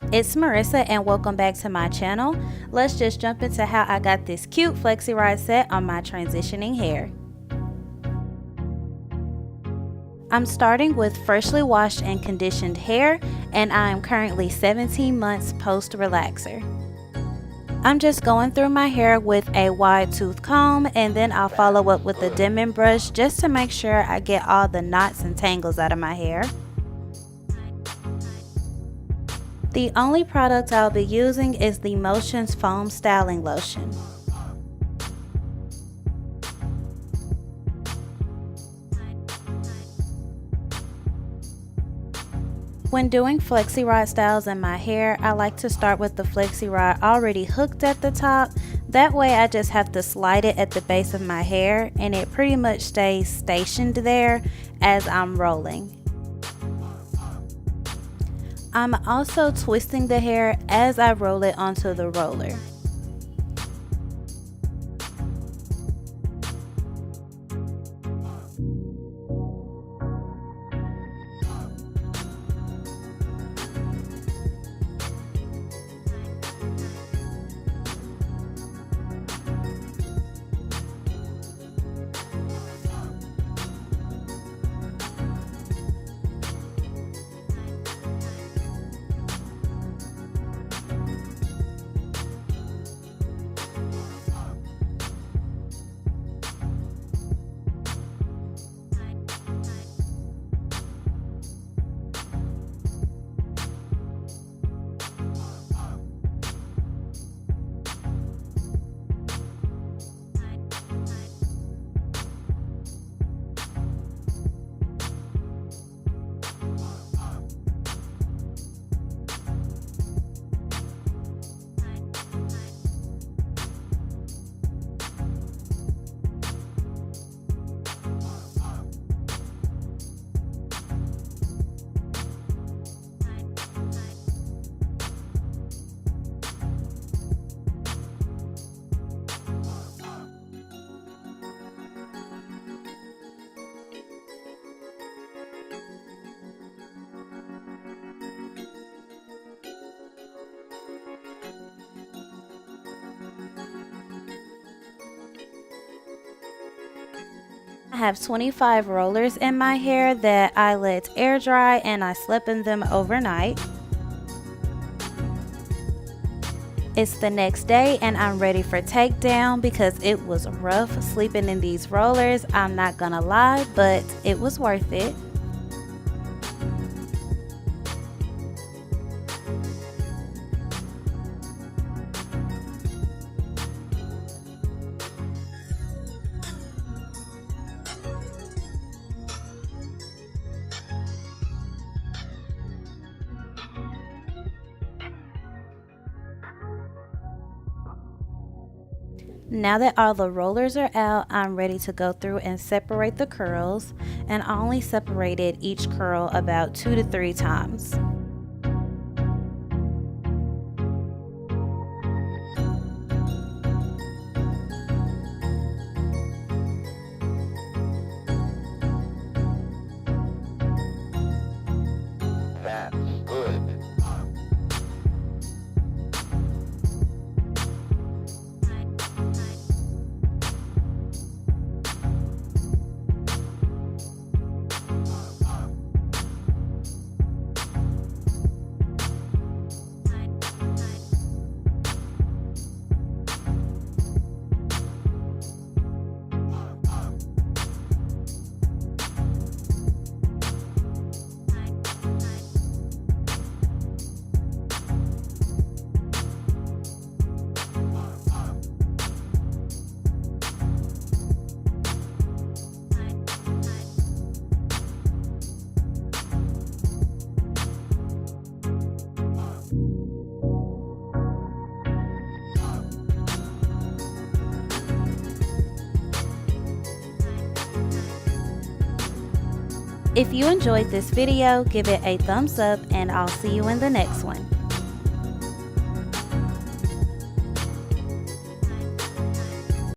It's Marissa and welcome back to my channel. Let's just jump into how I got this cute Flexi ride set on my transitioning hair. I'm starting with freshly washed and conditioned hair, and I am currently 17 months post relaxer. I'm just going through my hair with a wide tooth comb, and then I'll follow up with a dimming brush just to make sure I get all the knots and tangles out of my hair. The only product I'll be using is the Motions Foam Styling Lotion. When doing flexi rod styles in my hair, I like to start with the flexi rod already hooked at the top. That way I just have to slide it at the base of my hair and it pretty much stays stationed there as I'm rolling. I'm also twisting the hair as I roll it onto the roller. I have 25 rollers in my hair that I let air dry and I slept in them overnight. It's the next day and I'm ready for takedown because it was rough sleeping in these rollers. I'm not gonna lie, but it was worth it. Now that all the rollers are out, I'm ready to go through and separate the curls, and I only separated each curl about 2 to 3 times. That's good. If you enjoyed this video, give it a thumbs up and I'll see you in the next one.